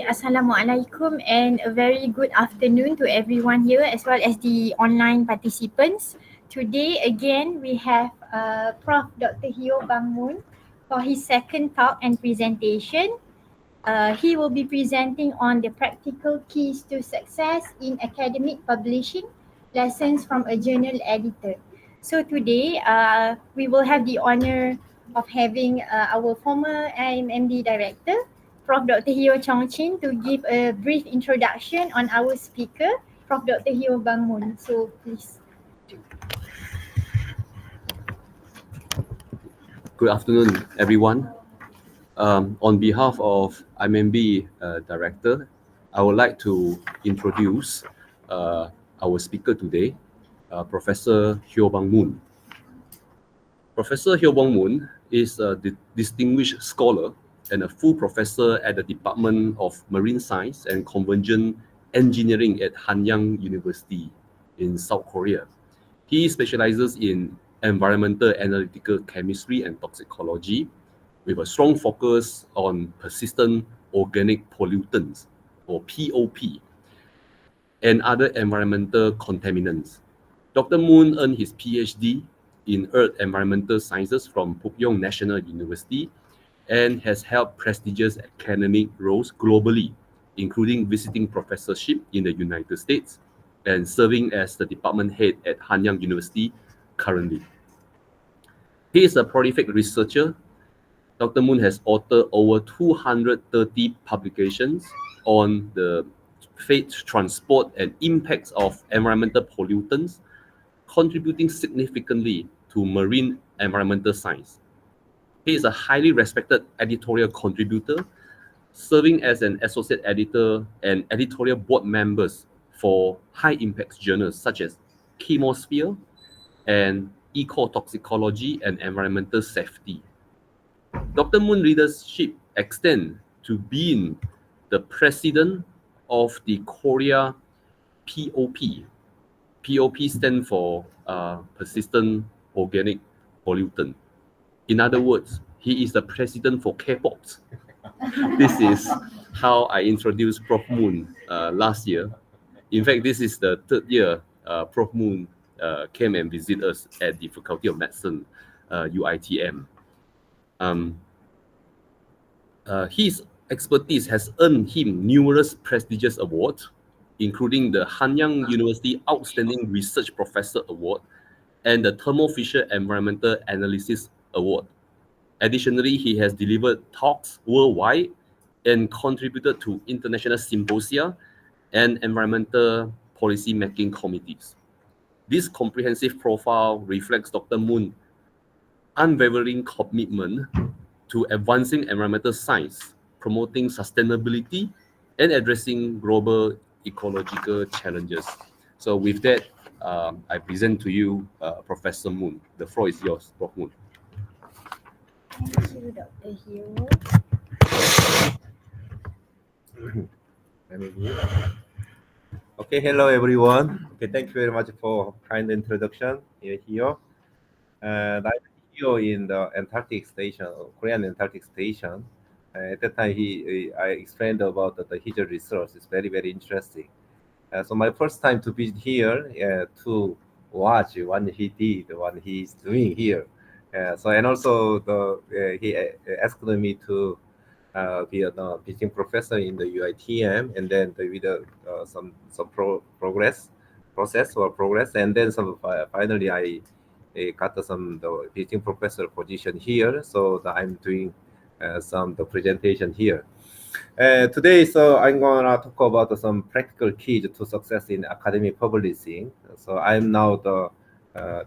Assalamualaikum and a very good afternoon to everyone here as well as the online participants. Today again we have Prof. Dr. Hyo-Bang for his second talk and presentation. He will be presenting on the practical keys to success in academic publishing, lessons from a journal editor. So today we will have the honor of having our former Immb director, Prof. Dr. Hyo Chongchin, to give a brief introduction on our speaker, Prof. Dr. Hyo-Bang Moon. So please. Good afternoon, everyone. On behalf of Immb Director, I would like to introduce our speaker today, Professor Hyo-Bang Moon. Professor Hyo-Bang Moon is a distinguished scholar and a full professor at the Department of Marine Science and Convergence Engineering at Hanyang University in South Korea. He specializes in environmental analytical chemistry and toxicology, with a strong focus on persistent organic pollutants, or POP, and other environmental contaminants. Dr. Moon earned his PhD in Earth Environmental Sciences from Pukyong National University and has held prestigious academic roles globally, including visiting professorship in the United States and serving as the department head at Hanyang University currently. He is a prolific researcher. Dr. Moon has authored over 230 publications on the fate, transport, and impacts of environmental pollutants, contributing significantly to marine environmental science. He is a highly respected editorial contributor, serving as an associate editor and editorial board members for high-impact journals such as Chemosphere and Ecotoxicology and Environmental Safety. Dr. Moon's leadership extends to being the president of the Korea POP. POP stands for persistent organic pollutant. In other words, he is the president for K-pop. This is how I introduced Prof. Moon last year. In fact, this is the third year Prof. Moon came and visited us at the Faculty of Medicine, UITM. His expertise has earned him numerous prestigious awards, including the Hanyang University Outstanding Research Professor Award and the Thermo Fisher Environmental Analysis Award. Additionally, he has delivered talks worldwide and contributed to international symposia and environmental policy making committees. This comprehensive profile reflects Dr. Moon's unwavering commitment to advancing environmental science, promoting sustainability, and addressing global ecological challenges. So with that, I present to you Professor Moon. The floor is yours, Prof. Moon. Thank you, Dr. Hyo. Okay, hello everyone. Okay, thank you very much for kind introduction here. And I'm here in the Antarctic station, Korean Antarctic station. At that time, I explained about his research. It's very, very interesting. So my first time to visit here to watch what he did, what he's doing here. And also he asked me to be a visiting professor in the UITM, and then with some progress, and then finally I got some visiting professor position here, so that I'm doing the presentation here. Today, so I'm gonna talk about some practical keys to success in academic publishing. So I'm now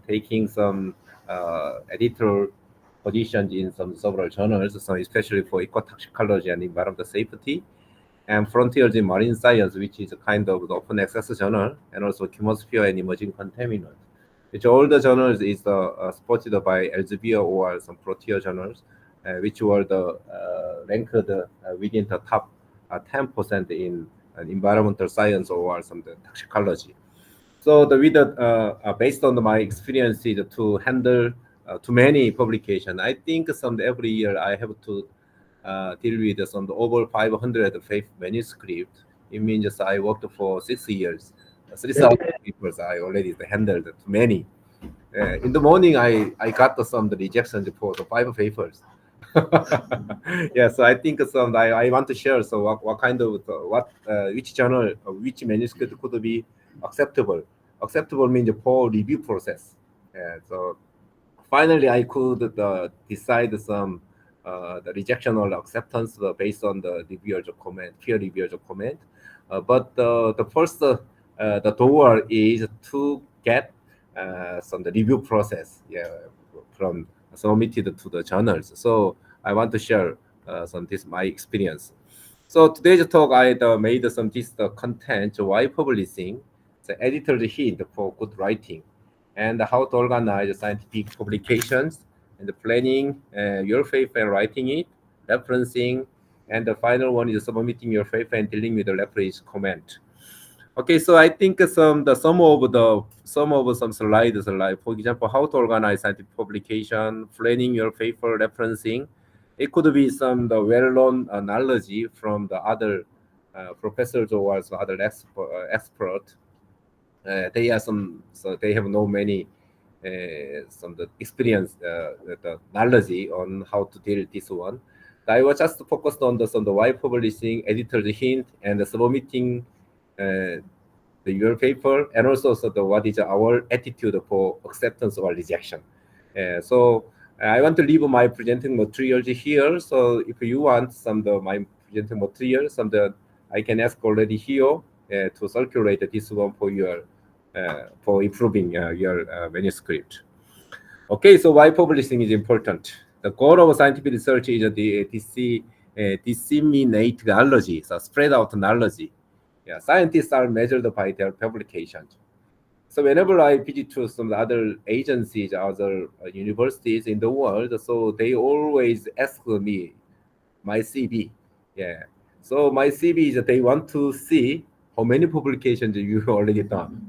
taking some editor positions in several journals, so especially for ecotoxicology and environmental safety, and Frontiers in Marine Science, which is a kind of the open access journal, and also Chemosphere and Emerging Contaminants, which all the journals is supported by Elsevier or some Proteus journals, which were ranked within the top 10% in environmental science or some toxicology. So based on my experiences to handle too many publications, I think every year I have to deal with some over 500 faith manuscript. It means I worked for 6 years. 3,000 papers I already handled too many. In the morning, I got some rejection for the 5 papers. Yeah, so I think some I want to share. So what kind of which journal, which manuscript could be acceptable? Acceptable means for review process. Yeah, so finally I could decide some the rejection or acceptance based on the reviewers comment, peer reviewers comment. But the first the door is to get some the review process, yeah, from submitted to the journals. So I want to share some this my experience. So today's talk I made some this content why publishing, the editor's hint for good writing, and how to organize scientific publications, and the planning your paper and writing it, referencing, and the final one is submitting your paper and dealing with the reference comment. Okay, so I think some of some slides, like for example, how to organize scientific publication, planning your paper, referencing. It could be some the well-known knowledge from the other professors or also other expert. They are some, so they have no many some the experience, the knowledge on how to deal this one. I was just focused on the why publishing, editor's hint, and the submitting the your paper, and also so the what is our attitude for acceptance or rejection. So I want to leave my presenting materials here. So if you want some the my presenting materials, some the I can ask already here to circulate this one for your for improving your manuscript. Okay, so why publishing is important? The goal of scientific research is disseminate knowledge, so spread out knowledge. Yeah, scientists are measured by their publications. So whenever I visit to some other agencies, other universities in the world, so they always ask me my CV. Yeah. So my CV is that they want to see how many publications you already done.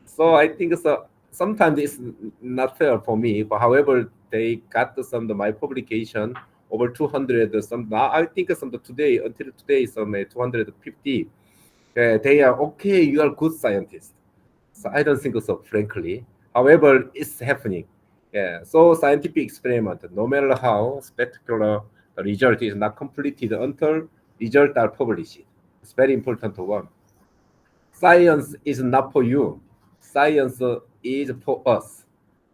So I think so. Sometimes it's not fair for me, but however, they got some of my publication over 200. Some now I think some today until today some 250. They are okay. You are good scientist. So I don't think so, frankly. However, it's happening. Yeah. So scientific experiment, no matter how spectacular, the result is not completed until results are published. It's very important one. Science is not for you. Science is for us.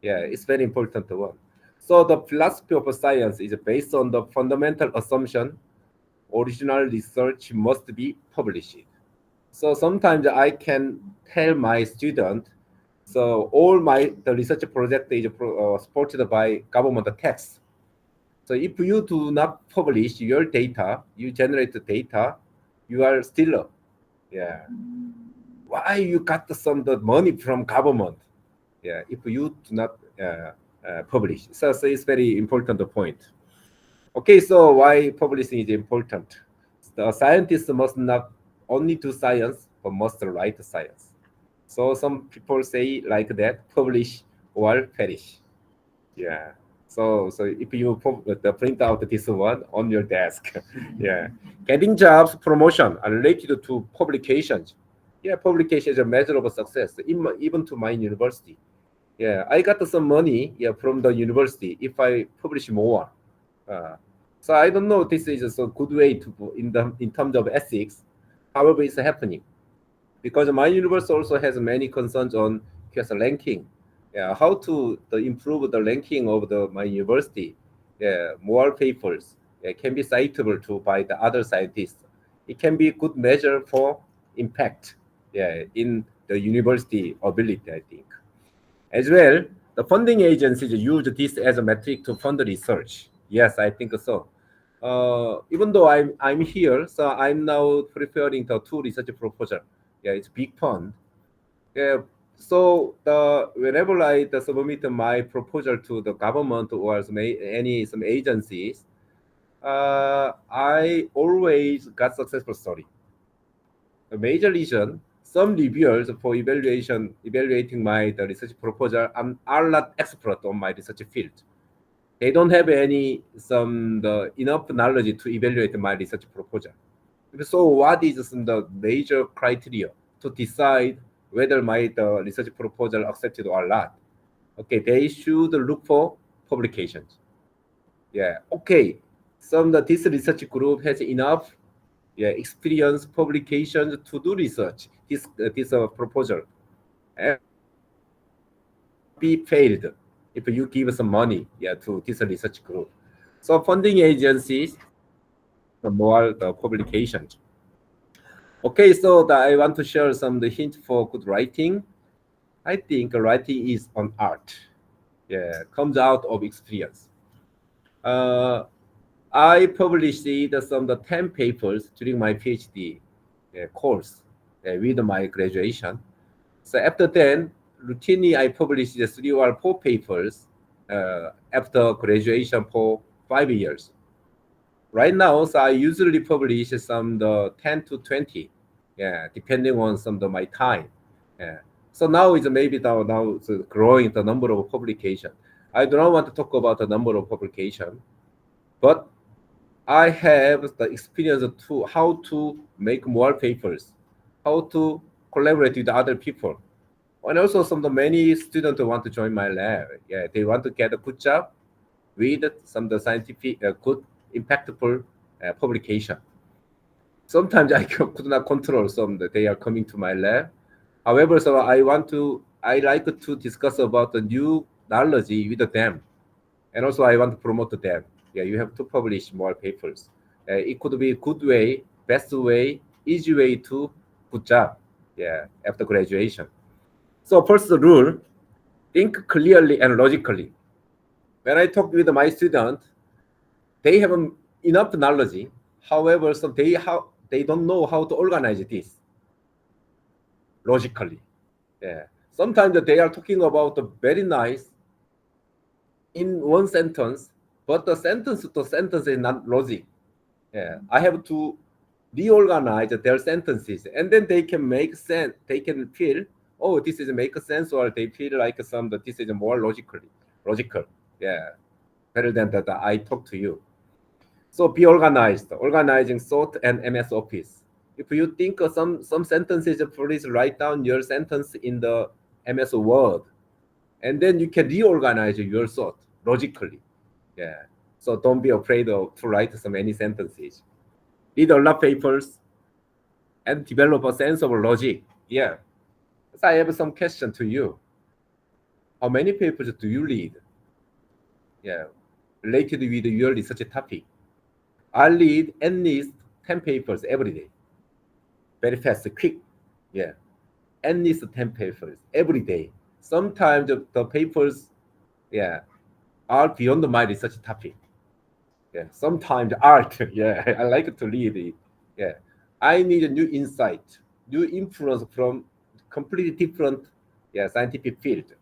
Yeah, it's very important one. So the philosophy of science is based on the fundamental assumption original research must be published. So sometimes I can tell my student, so all my the research project is supported by government tax. So if you do not publish your data, you generate the data, you are still, yeah. Why you got some the money from government? Yeah, if you do not publish, so it's very important point. Okay, so why publishing is important? The scientists must not only do science, but must write science. So some people say like that, publish or perish. Yeah. So if you print out this one on your desk, yeah. Getting jobs promotion are related to publications. Yeah, publication is a measure of success, even to my university. Yeah, I got some money, yeah, from the university if I publish more. Uh, so I don't know. This is a good way to in terms of ethics. However, it's happening because my university also has many concerns on QS ranking. Yeah, how to improve the ranking of my university. Yeah, more papers, yeah, can be citable to by the other scientists. It can be a good measure for impact, yeah, in the university ability, I think. As well, the funding agencies use this as a metric to fund the research. Yes, I think so. Even though I'm here, so I'm now preparing the two research proposal. Yeah, it's big fund. Yeah, so the whenever I submit my proposal to the government or some agencies, I always got successful story. The major reason, some reviewers for evaluating my the research proposal are not expert on my research field. they don't have enough knowledge to evaluate my research proposal. So what is the major criteria to decide whether my research proposal accepted or not? Okay, they should look for publications. Yeah, okay. This research group has enough experience publications to do research. This proposal and not be failed if you give some money to this research group. So funding agencies more the publications. Okay, so I want to share the hint for good writing. I think writing is an art. Yeah, comes out of experience. I published the 10 papers during my PhD course with my graduation. So after then, routinely I published the 3 or 4 papers after graduation for 5 years. Right now, so I usually publish the 10 to 20, yeah, depending on my time. Yeah. So now is maybe now it's growing the number of publication. I do not want to talk about the number of publication, but I have the experience to how to make more papers, how to collaborate with other people, and also many students want to join my lab. Yeah, they want to get a good job with the scientific good impactful publication. Sometimes I could not control that they are coming to my lab. However, so I like to discuss about the new knowledge with them, and also I want to promote them. Yeah, you have to publish more papers. It could be a good way, best way, easy way to good job. Yeah, after graduation. So first rule, think clearly and logically. When I talk with my student, they have enough knowledge. However, so they don't know how to organize this logically. Yeah. Sometimes they are talking about very nice in one sentence, but the sentence to sentence is not logic. Yeah. I have to reorganize their sentences, and then they can make sense. They can feel, oh, this is make sense, or they feel like this is more logical. Yeah, better than that I talk to you. So be organized. Organizing thought and MS Office. If you think of some sentences, please write down your sentence in the MS Word, and then you can reorganize your thought logically. Yeah. So don't be afraid to write so many sentences. Read a lot of papers and develop a sense of logic. Yeah. So I have some question to you. How many papers do you read? Yeah, related with your research topic. I read at least 10 papers every day. Very fast, quick. Yeah. At least 10 papers every day. Sometimes the papers, yeah, are beyond my research topic. Yeah. Sometimes art. Yeah. I like to read it. Yeah. I need a new insight, new influence from completely different scientific field.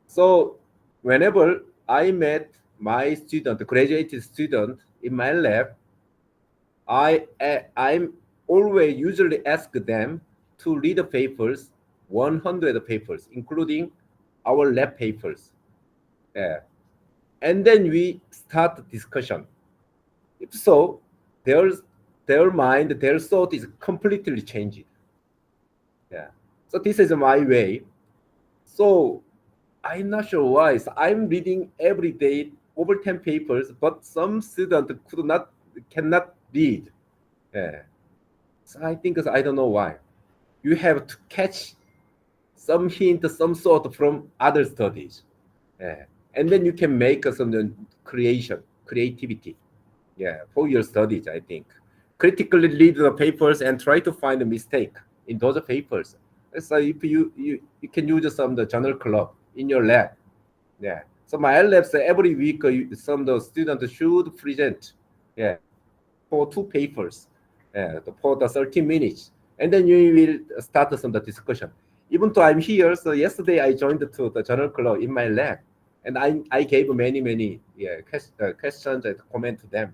So whenever I met my student, graduated student in my lab, I'm always usually ask them to read the papers, 100 papers, including our lab papers. And then we start the discussion. If so, their mind, their thought is completely changed. Yeah. So this is my way. So I'm not sure why. So I'm reading every day over 10 papers, but some students cannot read. Yeah. So I think I don't know why. You have to catch some hint, some sort from other studies. Yeah. And then you can make some creativity. Yeah, for your studies, I think. Critically read the papers and try to find a mistake in those papers. So if you can use some the journal club in your lab. Yeah. So my labs every week some the students should present. Yeah. For 2 papers. For the 30 minutes, and then you will start some the discussion. Even though I'm here, so yesterday I joined to the journal club in my lab, and I gave many questions and comment to them.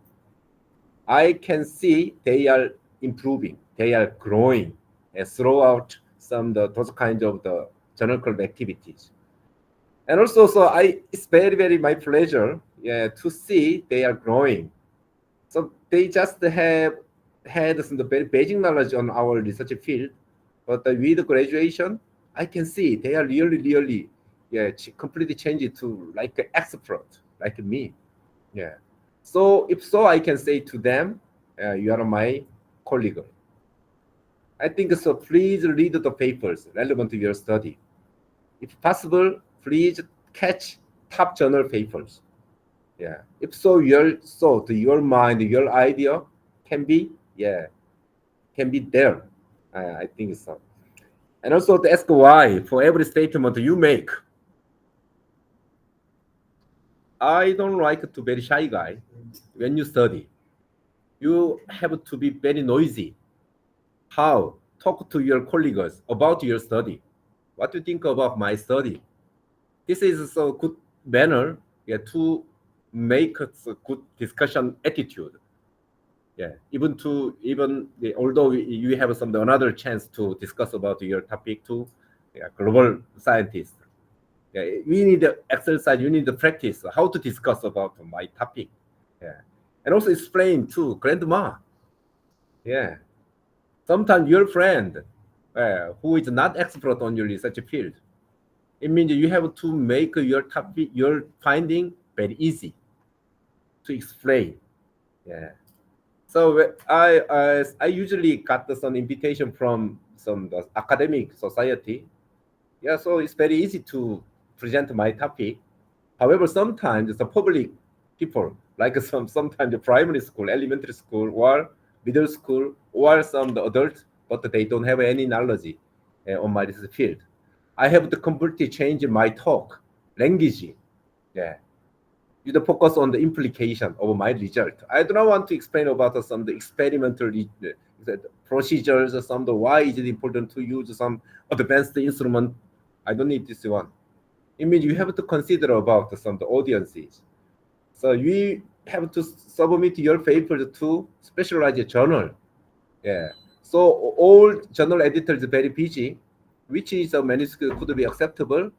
I can see they are improving, they are growing throughout those kinds of the journal club activities. And also, it's very, very my pleasure, yeah, to see they are growing. So they just have had some very basic knowledge on our research field, but with graduation, I can see they are really, really, yeah, completely changed to like an expert, like me, yeah. So if so, I can say to them, you are my colleague. I think so. Please read the papers relevant to your study. If possible, please catch top journal papers. Yeah. If so, your thought, your mind, your idea can be, yeah, can be there. I think so. And also to ask why for every statement you make. I don't like to be very shy guy when you study. You have to be very noisy. How? Talk to your colleagues about your study. What do you think about my study? This is so good manner, yeah, to make a good discussion attitude. Yeah, although you have some another chance to discuss about your topic too, yeah, global scientist. Yeah, we need the exercise. You need the practice how to discuss about my topic. Yeah, and also explain to grandma. Yeah, sometimes your friend who is not expert on your research field. It means you have to make your topic, your finding very easy to explain. Yeah. So I usually got some invitation from some academic society. Yeah, so it's very easy to present my topic. However, sometimes the public people, like sometimes the primary school, elementary school, or middle school, or some the adults, but they don't have any knowledge on my field. I have to completely change my talk language. Yeah, you focus on the implication of my result. I do not want to explain about some the experimental procedures or some the why is it important to use some advanced instrument. I don't need this one. It means you have to consider about some the audiences. So you have to submit your paper to specialized journal. Yeah. So all journal editors very busy, which is a manuscript could be acceptable,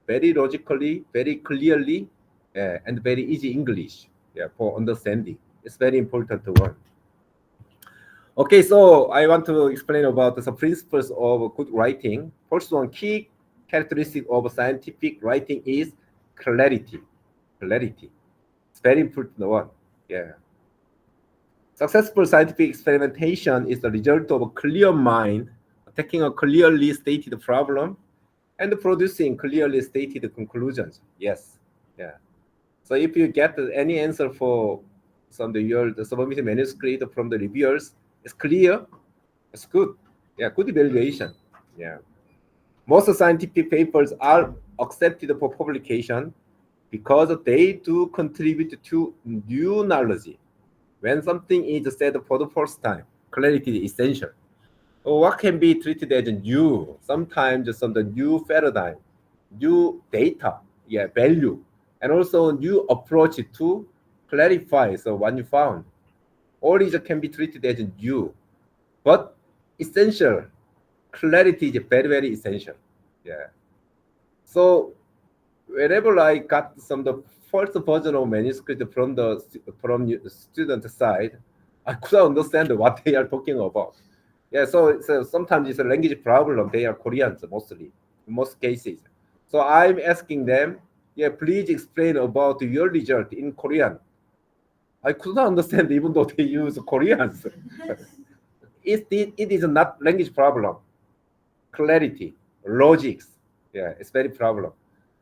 very logically, very clearly, and very easy English. Yeah, for understanding. It's very important one. Okay, so I want to explain about the principles of good writing. First one, key characteristic of scientific writing is clarity. Clarity. It's very important one. Yeah. Successful scientific experimentation is the result of a clear mind, taking a clearly stated problem, and producing clearly stated conclusions. Yes. Yeah. So if you get any answer for some of your the submitted manuscript from the reviewers, it's clear, it's good. Yeah, good evaluation. Yeah. Most scientific papers are accepted for publication because they do contribute to new knowledge. When something is said for the first time, clarity is essential. What can be treated as new? Sometimes some the new paradigm, new data, yeah, value, and also new approach to clarify so what you found. All these can be treated as new, but essential. Clarity is very, very essential. Yeah. So whenever I got some the first version of manuscript from student side, I couldn't understand what they are talking about. Yeah, so sometimes it's a language problem. They are Koreans mostly, in most cases. So I'm asking them, yeah, please explain about your result in Korean. I could not understand even though they use Koreans. It is not language problem, clarity, logics. Yeah, it's very problem.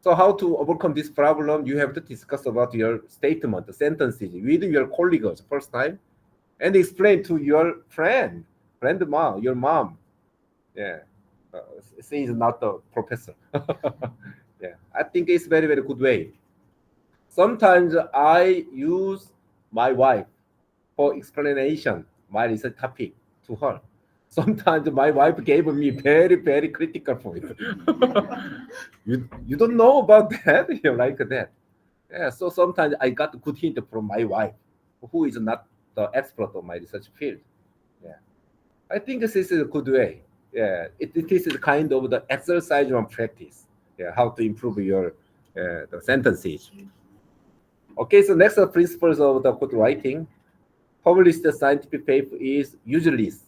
So how to overcome this problem? You have to discuss about your statement, the sentences with your colleagues first time, and explain to your grandma, your mom. Yeah, she is not a professor. Yeah, I think it's very, very good way. Sometimes I use my wife for explanation my research topic to her. Sometimes my wife gave me very, very critical point. You don't know about that? You like that? Yeah. So sometimes I got good hint from my wife, who is not the expert of my research field. Yeah. I think this is a good way. Yeah. It is kind of the exercise and practice. Yeah. How to improve your the sentences. Okay, so next principles of the code writing. Published scientific paper is useless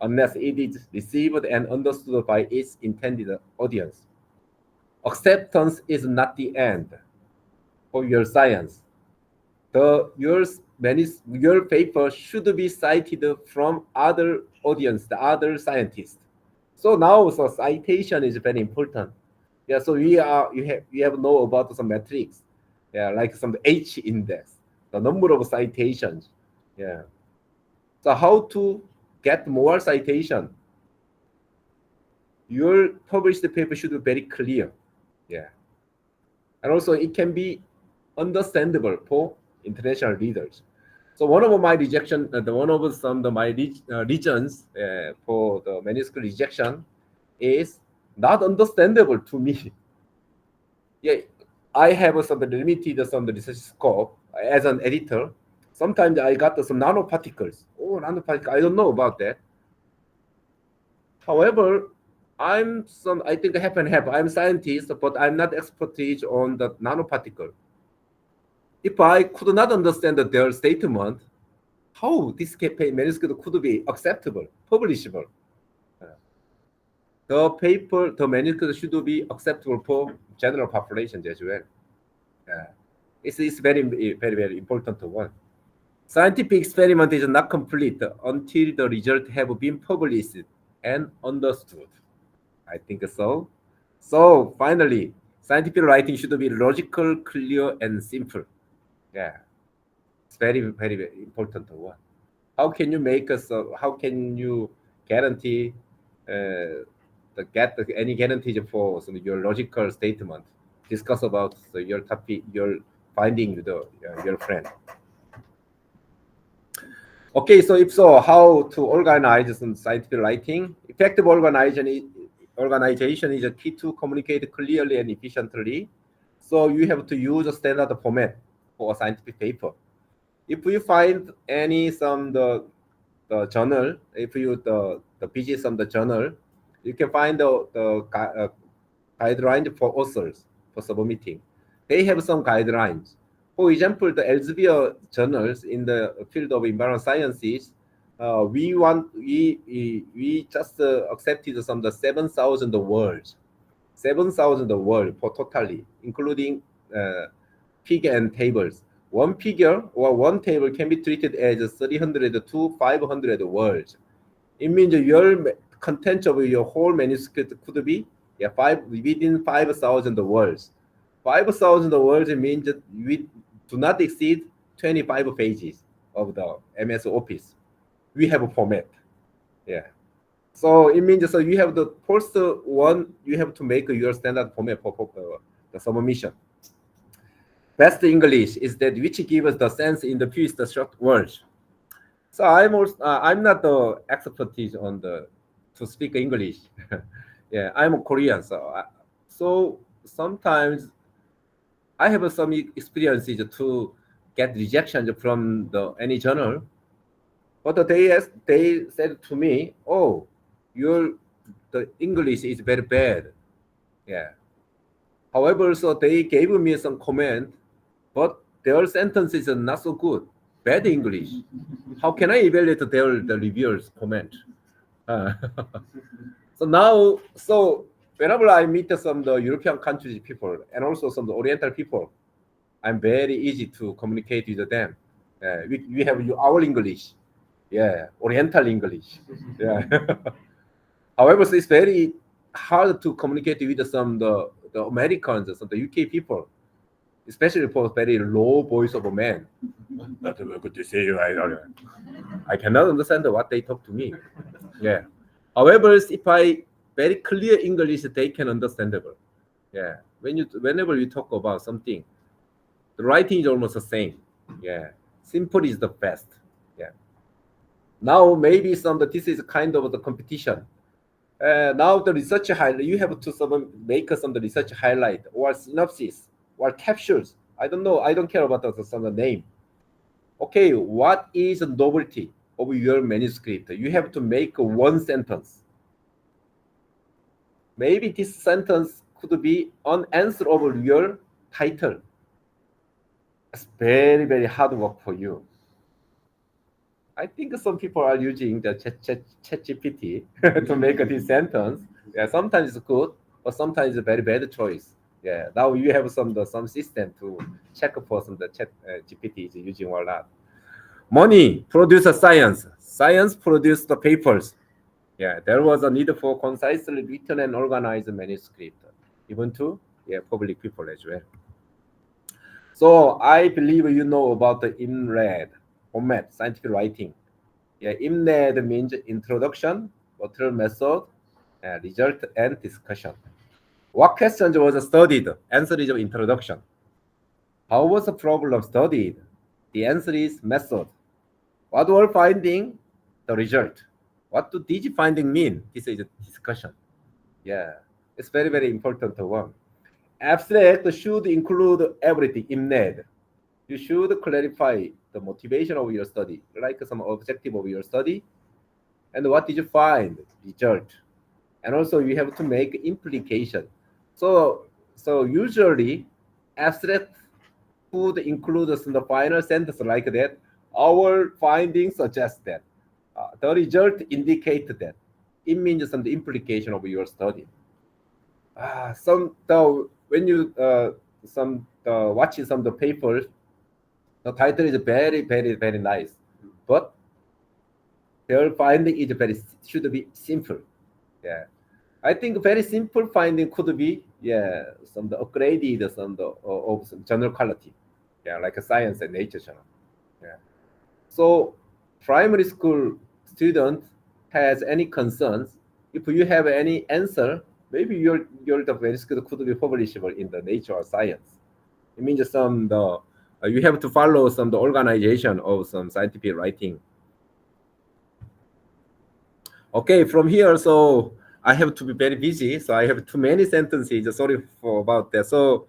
unless it is received and understood by its intended audience. Acceptance is not the end for your science. Your paper should be cited from other audience, the other scientists. So now, so citation is very important. Yeah, so you have know about some metrics. Yeah, like some H index, the number of citations. Yeah. So how to get more citation? Your published paper should be very clear. Yeah. And also it can be understandable for international readers. So one of my rejection, one of some of my reasons for the manuscript rejection is not understandable to me. Yeah, I have some limited some research scope as an editor. Sometimes I got some nanoparticles. Oh, nanoparticles! I don't know about that. However, I think half and half. I'm scientist, but I'm not expertise on the nanoparticle. If I could not understand their statement, how this manuscript could be acceptable, publishable? The manuscript should be acceptable for general population as well. It's very important one. Scientific experiment is not complete until the result have been published and understood. I think so. So finally, scientific writing should be logical, clear, and simple. Yeah, it's very important one. How can you make us? How can you guarantee any guarantee for your logical statement? Discuss about your topic, your finding with your friend. Okay, so if so, how to organize some scientific writing? Effective organization is a key to communicate clearly and efficiently. So you have to use a standard format for a scientific paper. If you find any the journal, if you the pages on the journal, you can find the guidelines for authors for submitting. They have some guidelines. For example, the Elsevier journals in the field of environmental sciences, we just accepted some the 7,000 words, 7,000 words for totally, including figure and tables. One figure or one table can be treated as 300 to 500 words. It means your content of your whole manuscript could be within 5,000 words. 5,000 words means that we do not exceed 25 pages of the MS Office. We have a format. Yeah. So it means so you have the first one, you have to make your standard format for the submission. Best English is that which gives the sense in the fewest short words. So I'm not the expertise on to speak English. Yeah, I'm a Korean, so sometimes I have some experiences to get rejection from any journal, but they said to me, "Oh, the English is very bad." Yeah. However, so they gave me some comment, but their sentences are not so good. Bad English. How can I evaluate the reviewers' comment? Uh, so whenever I meet some the European countries people and also some the Oriental people, I'm very easy to communicate with them. We have our English, yeah, Oriental English, yeah. However, so it's very hard to communicate with some the Americans, some the UK people, especially for very low voice of a man. That's good to see you. I cannot understand what they talk to me. Yeah. However, if I very clear English, they can understandable. Yeah. Whenever you talk about something, the writing is almost the same. Yeah. Simple is the best. Yeah. Now maybe this is kind of the competition. Now the research highlight, you have to make some the research highlight or synopsis or capsules. I don't know. I don't care about the name. Okay, what is the novelty of your manuscript? You have to make one sentence. Maybe this sentence could be an answer of your title. It's very, very hard work for you. I think some people are using the ChatGPT to make this sentence. Yeah, sometimes it's good, but sometimes it's a very bad choice. Yeah, now you have some system to check for some the chat GPT is using or not. Money produces science. Science produced the papers. Yeah, there was a need for concisely written and organized manuscript, even to public people as well. So I believe you know about the IMRAD, format, scientific writing. Yeah, IMRAD means introduction, material method, result, and discussion. What questions was studied? Answer is introduction. How was the problem studied? The answer is method. What were finding? The result. What do these finding mean? This is a discussion. Yeah, it's very, very important one. Abstract should include everything in need. You should clarify the motivation of your study, like some objective of your study, and what did you find, result, and also you have to make implication. So usually, abstract would include in the final sentence like that. Our findings suggest that the result indicate that it means some implication of your study. Some the when you some watching some of the papers, the title is very, very, very nice, but their finding is very should be simple. Yeah, I think very simple finding could be some the upgraded some the of some journal quality. Yeah, like a science and nature journal. Yeah. So primary school student has any concerns, if you have any answer, maybe your the manuscript could be publishable in the Nature or Science. It means some the you have to follow some the organization of some scientific writing. Okay, from here, so I have to be very busy, so I have too many sentences. Sorry for about that. So,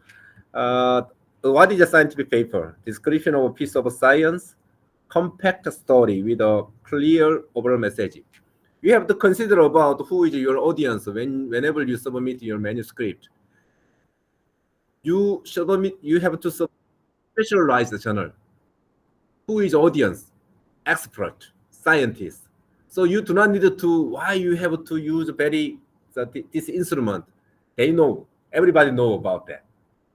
what is a scientific paper? Description of a piece of science, compact story with a clear overall message. You have to consider about who is your audience whenever you submit your manuscript. You have to specialize the journal. Who is audience? Expert, scientist. So you do not need to, why you have to use this instrument. They know, everybody know about that.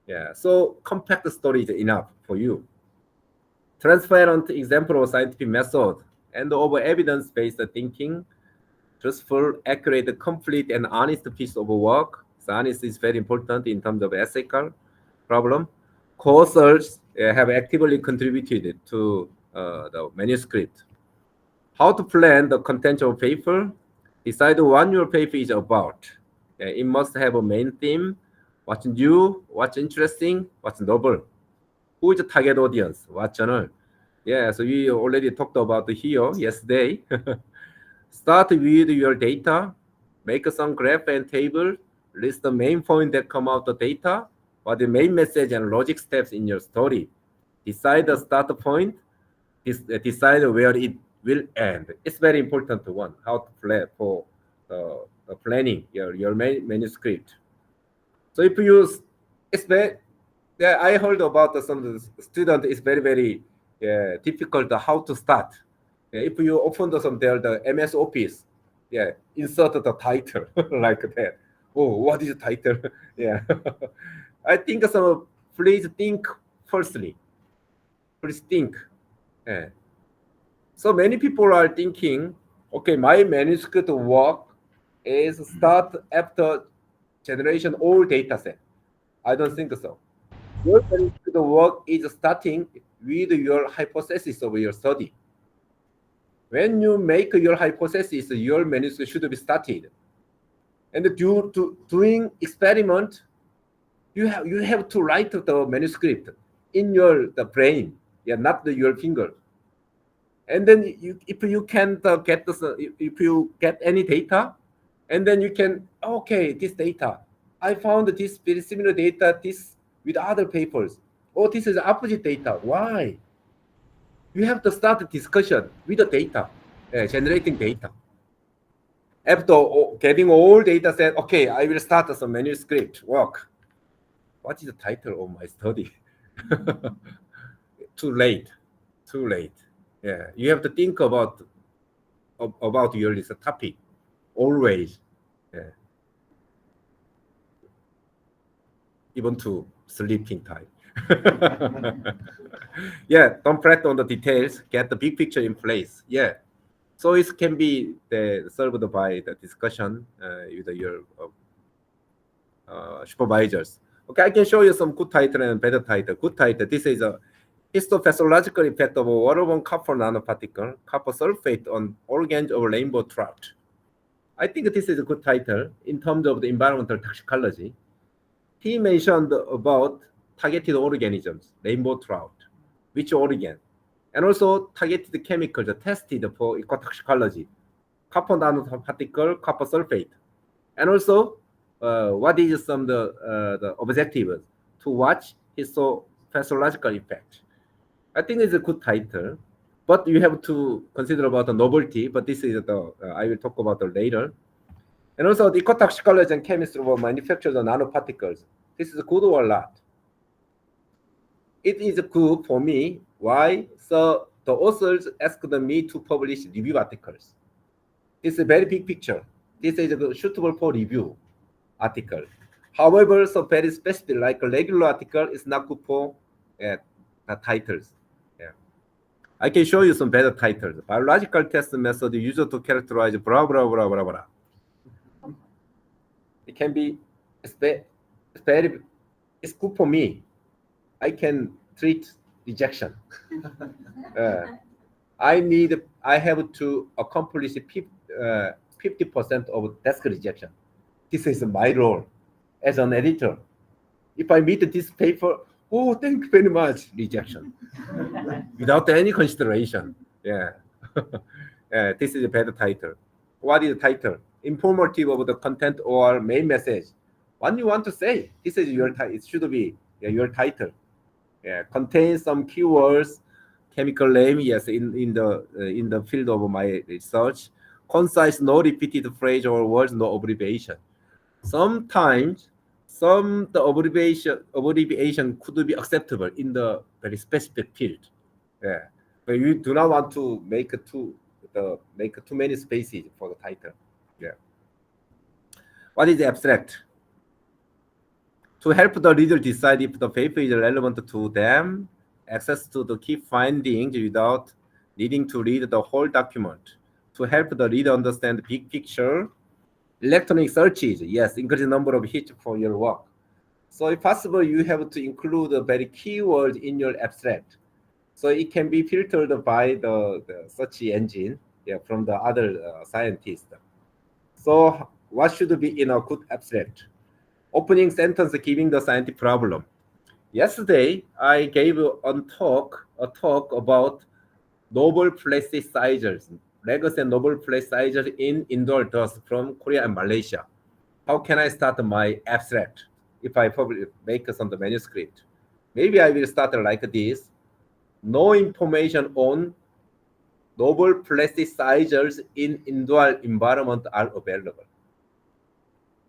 Yeah, so compact story is enough for you. Transparent example of scientific method and over evidence-based thinking, truthful, accurate, complete, and honest piece of work. So honest is very important in terms of ethical problem. Co-authors have actively contributed to the manuscript. How to plan the content of paper. Decide what your paper is about. It must have a main theme. What's new, what's interesting, what's novel. Who is the target audience? What journal? Yeah, so we already talked about here yesterday. Start with your data. Make some graph and table. List the main point that come out the data. What the main message and logic steps in your story. Decide the start point. Decide where it will end. It's very important one. How to plan for the planning your manuscript. So if you use, it's very, yeah, I heard about some student is very, very difficult how to start. If you open the MS Office, insert the title like that. Oh, what is the title? Yeah, I think so. Please think firstly. Please think. Yeah. So many people are thinking, okay, my manuscript work is start after generation old data set. I don't think so. Your manuscript work is starting with your hypothesis of your study. When you make your hypothesis, your manuscript should be started. And doing experiment, you have to write the manuscript in the brain, not your finger. And then if you can if you get any data, and then you can, okay, this data, I found this very similar data, this with other papers. Oh, this is opposite data. Why? You have to start a discussion with the data, generating data. After getting all data set, okay, I will start some manuscript work. what is the title of my study? Too late. Yeah, you have to think about your topic always. Yeah. Even to sleeping time. Yeah, don't press on the details. Get the big picture in place. Yeah. So it can be solved by the discussion with your supervisors. Okay, I can show you some good title and better title. Good title. This is a histophysiological effect of a waterborne copper nanoparticle, copper sulfate on organs of rainbow trout. I think this is a good title in terms of the environmental toxicology. He mentioned about targeted organisms, rainbow trout, which organ, and also targeted chemicals tested for ecotoxicology, copper nanoparticle, copper sulfate, and also what is some the objectives to watch histophysiological effect. I think it's a good title, but you have to consider about the novelty. But this is the I will talk about it later. And also the ecotoxicology and chemistry will manufacture the nanoparticles. This is good or not? It is good for me. Why? So the authors asked me to publish review articles. This is a very big picture. This is suitable for review article. However, so very specific, like a regular article, is not good for titles. Yeah. I can show you some better titles. Biological test method used to characterize blah, blah, blah, blah, blah. It can be, it's good for me. I can treat rejection. I have to accomplish 50% of desk rejection. This is my role as an editor. If I meet this paper, oh, thank you very much, rejection. Without any consideration. Yeah. This is a better title. What is the title? Informative of the content or main message. What you want to say? This is your title. It should be your title. Yeah. Contains some keywords, chemical name. Yes, in the field of my research. Concise, no repeated phrase or words, no abbreviation. Sometimes the abbreviation could be acceptable in the very specific field. Yeah. But you do not want to make too many spaces for the title. Yeah. What is the abstract? To help the reader decide if the paper is relevant to them, access to the key findings without needing to read the whole document. To help the reader understand the big picture, electronic searches, yes, increase the number of hits for your work. So if possible, you have to include a very keyword in your abstract. So it can be filtered by the search engine, yeah, from the other scientists. So what should be in a good abstract? Opening sentence giving the scientific problem. Yesterday, I gave a talk about noble plasticizers, legacy and noble plasticizers in indoor dust from Korea and Malaysia. How can I start my abstract if I make some manuscript? Maybe I will start like this. No information on noble plasticizers in indoor environment are available.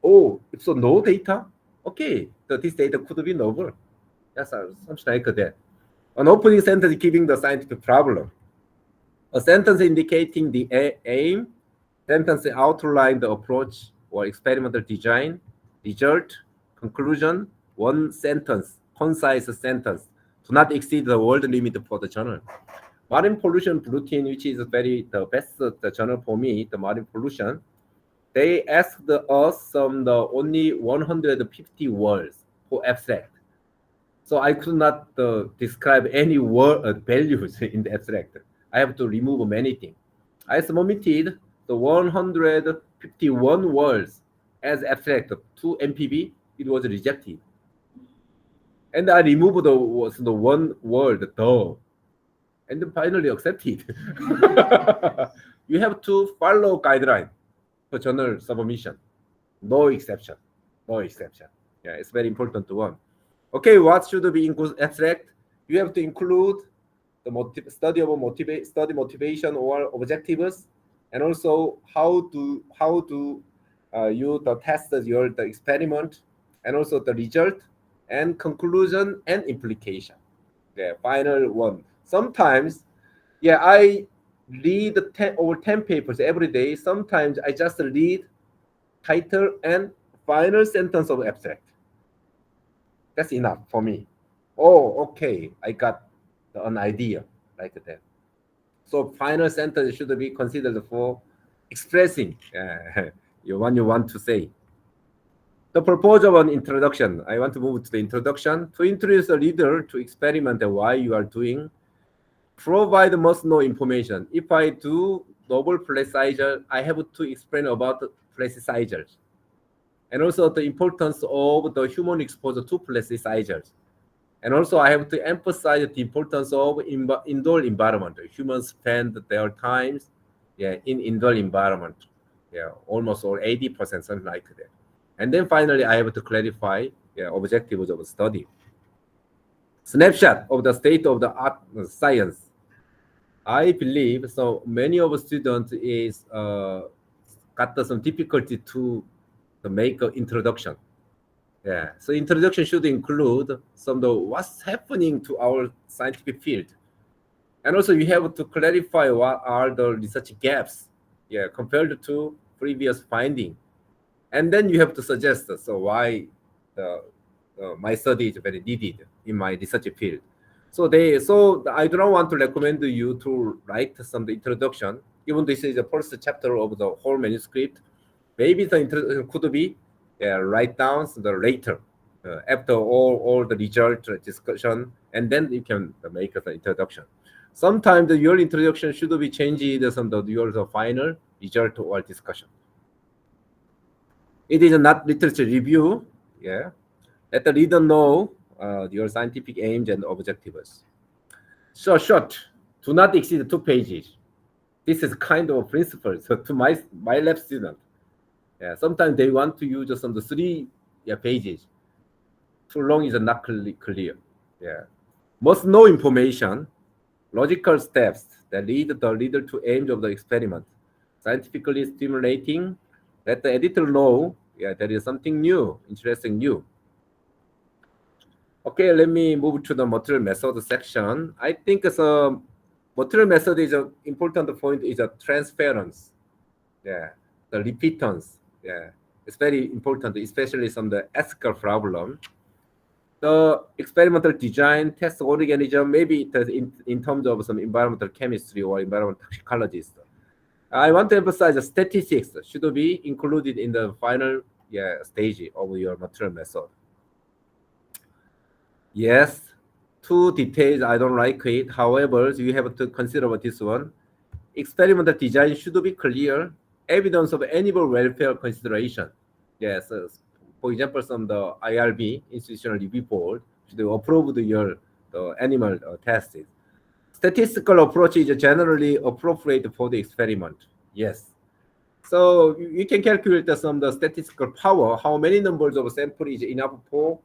Oh, so no data? Okay, so this data could be novel. Yes, something like that. An opening sentence giving the scientific problem. A sentence indicating the aim, sentence outline the approach or experimental design, result, conclusion, one sentence, concise sentence. Do not exceed the word limit for the journal. Marine pollution bulletin, which is the best journal for me, the marine pollution. They asked us the only 150 words for abstract. So I could not describe any word values in the abstract. I have to remove many things. I submitted the 151 words as abstract to MPB. It was rejected. And I removed the one word, though, and then finally accepted. You have to follow guideline for journal submission. No exception. No exception. Yeah, it's very important one. Okay, what should be included abstract? You have to include the study motivation or objectives, and also how do you test the experiment, and also the result, and conclusion and implication. Yeah, final one. Sometimes, yeah, I read 10 papers every day. Sometimes I just read title and final sentence of abstract. That's enough for me. Oh, okay, I got an idea like that. So final sentence should be considered for expressing what you want to say. The purpose of an introduction. I want to move to the introduction. To introduce the reader to experiment and why you are doing. Provide must know information. If I do double plasizer, I have to explain about plasticizers. And also the importance of the human exposure to plasticizers. And also I have to emphasize the importance of indoor environment. Humans spend their times in indoor environment. Almost all 80%, something like that. And then finally, I have to clarify objectives of study. Snapshot of the state of the art science. I believe so. Many of students is got some difficulty to make an introduction. Yeah, so introduction should include some of what's happening to our scientific field, and also you have to clarify what are the research gaps, compared to previous finding, and then you have to suggest so why the my study is very needed in my research field. So I do not want to recommend you to write some introduction. Even this is the first chapter of the whole manuscript. Maybe the introduction could be write down the later after all the result discussion, and then you can make the introduction. Sometimes your introduction should be changed some of your final result or discussion. It is not literature review. Let the reader know your scientific aims and objectives. So short, do not exceed 2 pages. This is kind of a principle. So to my lab student, sometimes they want to use some of the 3 pages. Too long is not clear. Must know information, logical steps that lead the reader to aims of the experiment. Scientifically stimulating. Let the editor know there is something new, interesting new. Okay, let me move to the material method section. I think the material method is an important point is a transference. The repeatance. It's very important, especially some of the ethical problem. The experimental design, test organism, maybe it is in terms of some environmental chemistry or environmental toxicologist. I want to emphasize the statistics should be included in the final stage of your material method. Yes, too detailed, I don't like it. However, you have to consider about this one. Experimental design should be clear. Evidence of animal welfare consideration. Yes, for example, some the IRB, Institutional Review Board, should approve the animal tests. Statistical approach is generally appropriate for the experiment. Yes. So you can calculate some of the statistical power, how many numbers of sample is enough for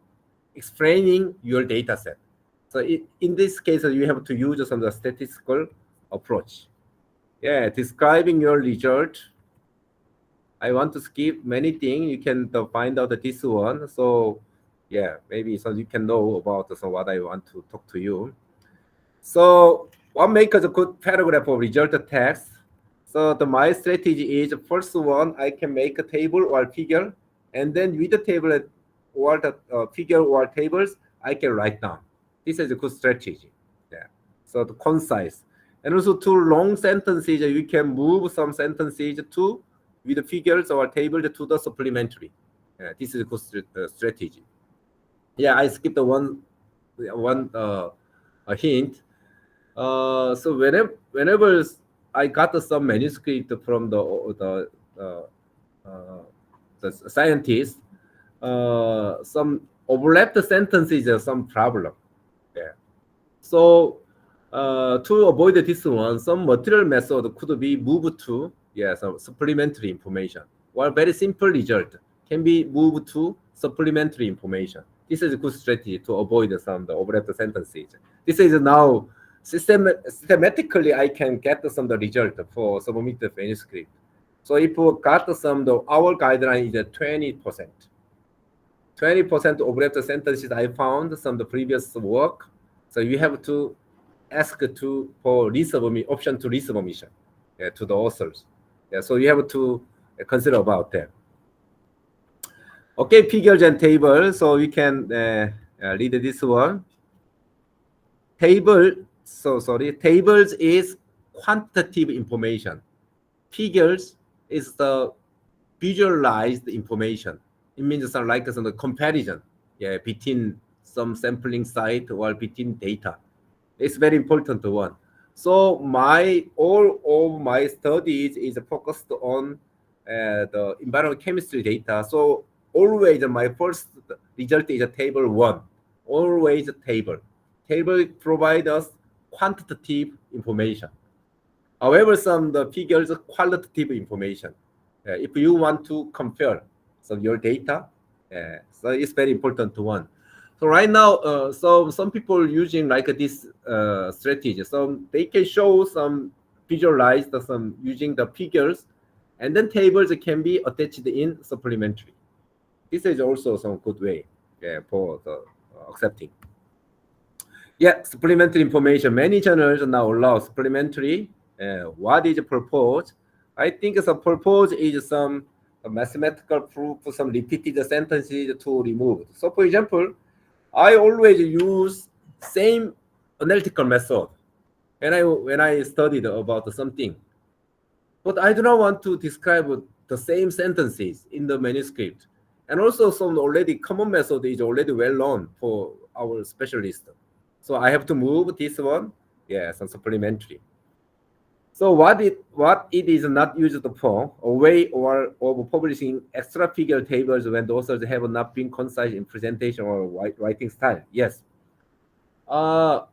explaining your data set. So in this case, you have to use some of the statistical approach. Describing your result. I want to skip many things. You can find out this one. So maybe so you can know about what I want to talk to you. So what makes a good paragraph of result text? So my strategy is first one, I can make a table or figure, and then with the table or the figure or tables, I can write down. This is a good strategy. So the concise. And also to long sentences, you can move some sentences to with the figures or table to the supplementary. This is a good strategy. I skipped one a hint. So whenever I got some manuscript from the scientists, some overlapped sentences are some problem. So to avoid this one, some material method could be moved to some supplementary information, or very simple result can be moved to supplementary information. This is a good strategy to avoid some the overlapped sentences. This is now systematically I can get some the result for submit the manuscript. So if we got some our guideline is at 20%. 20% overlap the sentences I found from the previous work. So you have to ask for option to resubmission to the authors. So you have to consider about that. Okay, figures and tables. So you can read this one. Tables is quantitative information. Figures is the visualized information. It means some like some comparison, between some sampling site or between data. It's very important one. So all of my studies is focused on the environmental chemistry data. So always my first result is a table one. Always a table. Table provide us quantitative information. However, some the figures are qualitative information. If you want to compare your data, so it's very important one. So right now, so some people using like this strategy. So they can show some visualize some using the figures, and then tables can be attached in supplementary. This is also some good way for the accepting. Yeah, supplementary information. Many journals now allow supplementary. What is proposed? I think the proposed is some mathematical proof, some repeated sentences to remove. So, for example, I always use same analytical method when I studied about something, but I do not want to describe the same sentences in the manuscript. And also, some already common method is already well known for our specialist. So I have to move this one, some supplementary. So what it is not used for, a way of publishing extra figure tables when the authors have not been concise in presentation or writing style. Yes. So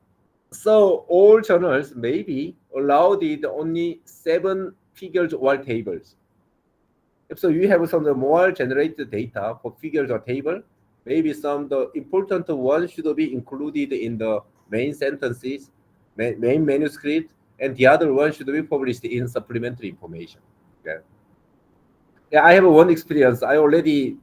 all journals maybe allowed it only 7 figures or tables. So you have some more generated data for figures or table. Maybe some the important ones should be included in the main sentences, main manuscript, and the other one should be published in supplementary information. Yeah, I have one experience. I already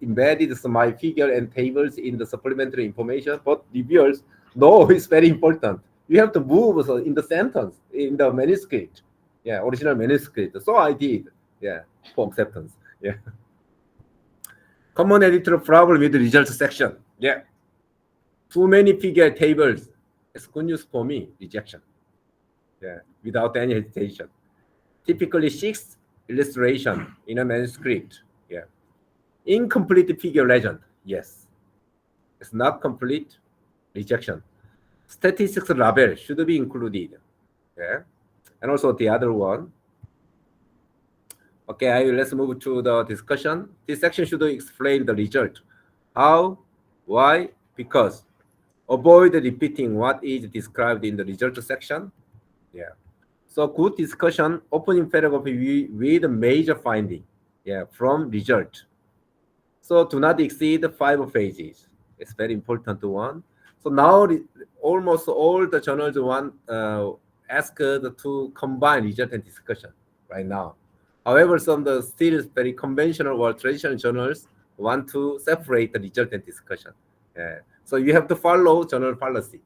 embedded my figure and tables in the supplementary information, but reviewers, no, it's very important. You have to move in the sentence, in the manuscript. Yeah, original manuscript. So I did, for acceptance. Yeah. Common editorial problem with the results section. Yeah. Too many figure tables. It's good news for me, rejection. Yeah, without any hesitation. Typically 6 illustration in a manuscript. Yeah. Incomplete figure legend. Yes. It's not complete, rejection. Statistics label should be included. Yeah. And also the other one. Okay, let's move to the discussion. This section should explain the result. How, why, because. Avoid repeating what is described in the result section. Yeah. So good discussion, opening paragraph with major finding. Yeah, from result. So do not exceed 5 pages. It's very important one. So now almost all the journals want asked to combine result and discussion right now. However, some the still very conventional or traditional journals want to separate the result and discussion. So you have to follow journal policy.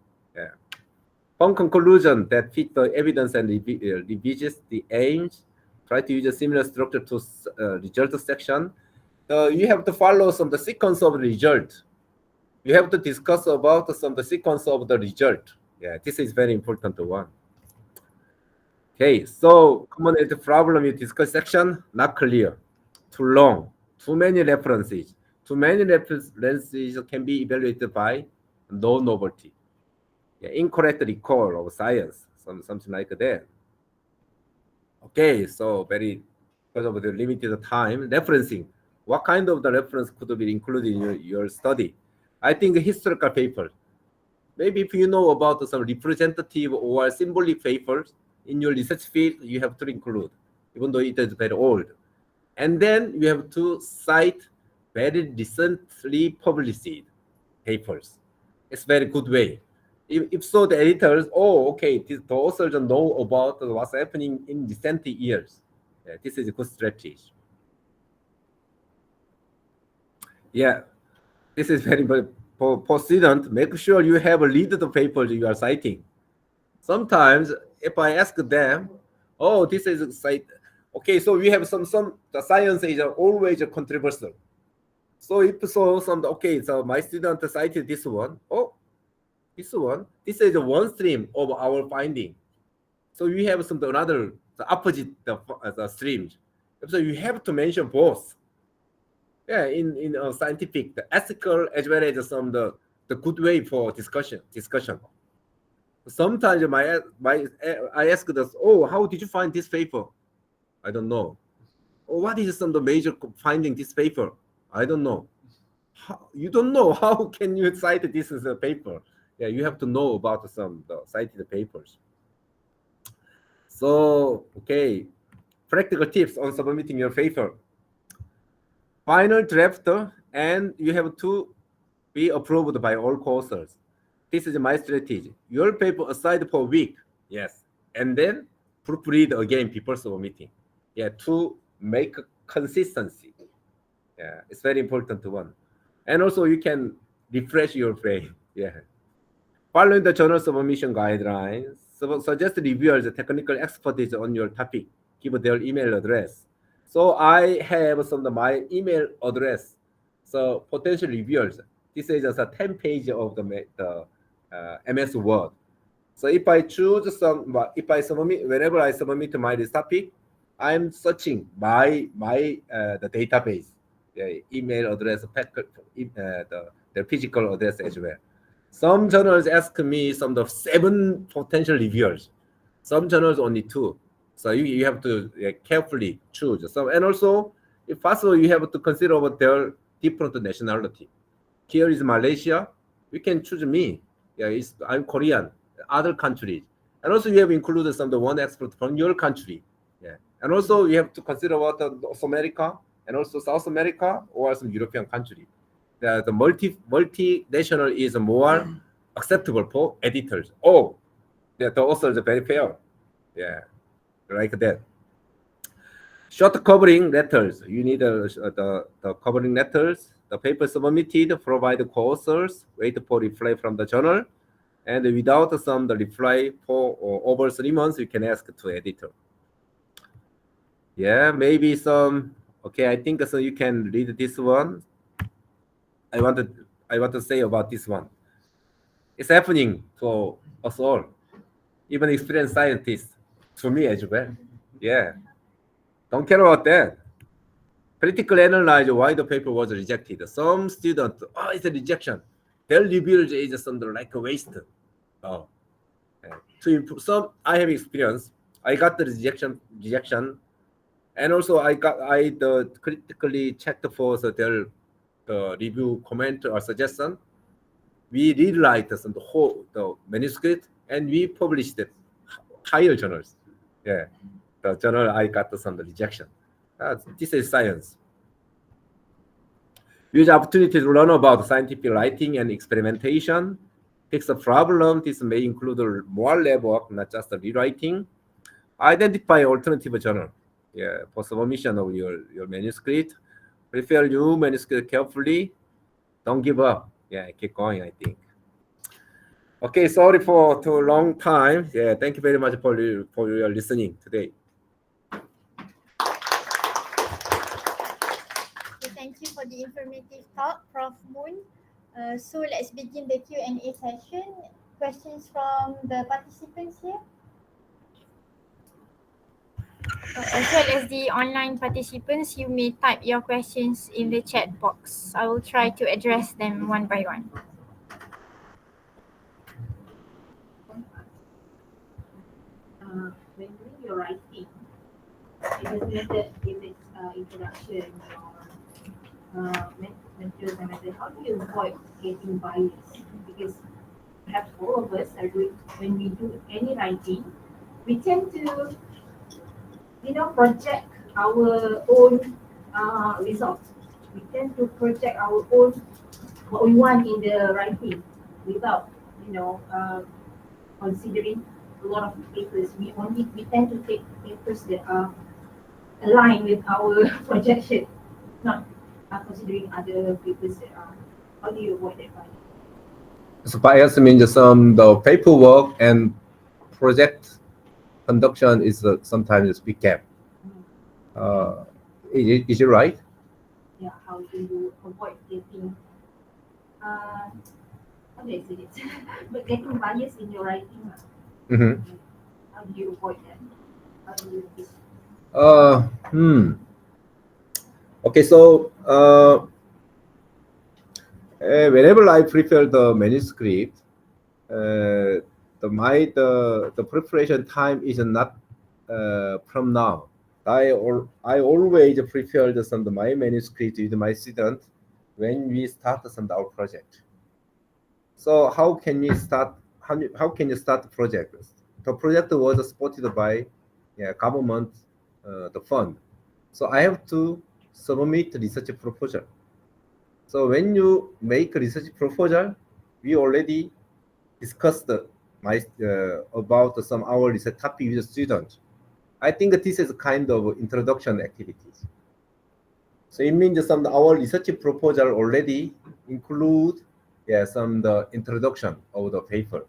Form conclusion that fit the evidence and revises the aims. Try to use a similar structure to result section. You have to follow some the sequence of the result. You have to discuss about some the sequence of the result. Yeah, this is very important one. Okay, so common problem with discuss section, not clear, too long, too many references. Too many references can be evaluated by no novelty. Yeah, incorrect recall of science, something like that. Okay, so because of the limited time, referencing. What kind of the reference could be included in your study? I think a historical paper. Maybe if you know about some representative or symbolic papers in your research field, you have to include, even though it is very old. And then you have to cite very recently published papers. It's very good way. If so, the editors, okay, the authors know about what's happening in recent years. This is a good strategy. Yeah. This is very important for students. Make sure you have a read the paper you are citing. Sometimes if I ask them, oh, this is a site. Okay, so we have some the science is always controversial. So if so some okay, so my student cited this one. Oh, this one. This is one stream of our finding. So you have some another the opposite the streams. So you have to mention both. Yeah, in scientific, the ethical as well as some the good way for discussion. Sometimes my I ask this, oh, how did you find this paper? I don't know. Oh, what is some of the major finding this paper? I don't know. How, you don't know. How can you cite this as a paper? Yeah, you have to know about some the cited papers. So okay, practical tips on submitting your paper. Final draft, and you have to be approved by all co-authors. This is my strategy. Your paper aside for a week, yes, and then proofread again before submitting. Yeah, to make consistency. Yeah, it's very important one. And also you can refresh your brain. Yeah. Following the journal submission guidelines, suggest reviewers technical expertise on your topic. Give their email address. So I have some of my email address. So potential reviewers. This is just a 10 page of the MS Word. So if I choose if I submit, whenever I submit my this topic, I'm searching my the database, the email address, the physical address as well. Some journals ask me some of 7 potential reviewers. Some journals only 2. So you have to carefully choose. So and also, if possible, you have to consider what their different nationality. Here is Malaysia. You can choose me. Yeah, I'm Korean. Other countries, and also you have included some of the one expert from your country. Yeah, and also you have to consider what North America and also South America or some European country. The multinational is more acceptable for editors. Oh, yeah, the authors are very fair. Yeah, like that. Short covering letters. You need the covering letters. The paper submitted, provide the co-authors, wait for reply from the journal, and without some the reply for over 3 months, you can ask to editor. Yeah, maybe some. Okay, I think so. You can read this one. I want to say about this one. It's happening to us all, even experienced scientists, to me as well. Yeah, don't care about that. Critically analyze why the paper was rejected. Some students, oh, it's a rejection. Their review is something like a waste. Oh, yeah. To improve, some I have experience. I got the rejection, and also I critically checked for their review, comment or suggestion. We rewrite the whole the manuscript and we published it higher journals. Yeah, the journal I got some rejection. This is science. Use opportunity to learn about scientific writing and experimentation. Fix a problem. This may include more lab work, not just rewriting. Identify alternative journal. Yeah, for submission of your manuscript. Prepare your manuscript carefully. Don't give up. Yeah, keep going, I think. Okay, sorry for too long time. Yeah, thank you very much for your listening today. Okay, thank you for the informative talk, Prof. Moon. So let's begin the Q&A session. Questions from the participants here? As well as the online participants, you may type your questions in the chat box. I will try to address them one by one. When doing your writing, it doesn't matter if it's introduction or materials and method, how do you avoid getting biased? Because perhaps all of us are doing, when we do any writing, we tend to, project our own results. We tend to project our own, what we want in the writing without, considering a lot of papers. We tend to take papers that are aligned with our projection, not considering other papers that are How do you avoid that bias? So bias means the paperwork and project conduction is sometimes a big gap. Is it right? Yeah, how do you avoid getting how do I say this? But getting bias in your writing. Mm-hmm. How do you avoid that? How do you do? Okay, so whenever I prepare the manuscript, the preparation time is not from now. I always prepared some of my manuscript with my student when we start some of our project. So how can you start? How can you start the project? The project was supported by government, the fund. So I have to submit research proposal. So when you make a research proposal, we already discussed about some our research topic with the student. I think this is a kind of introduction activities. So it means some our research proposal already include some the introduction of the paper.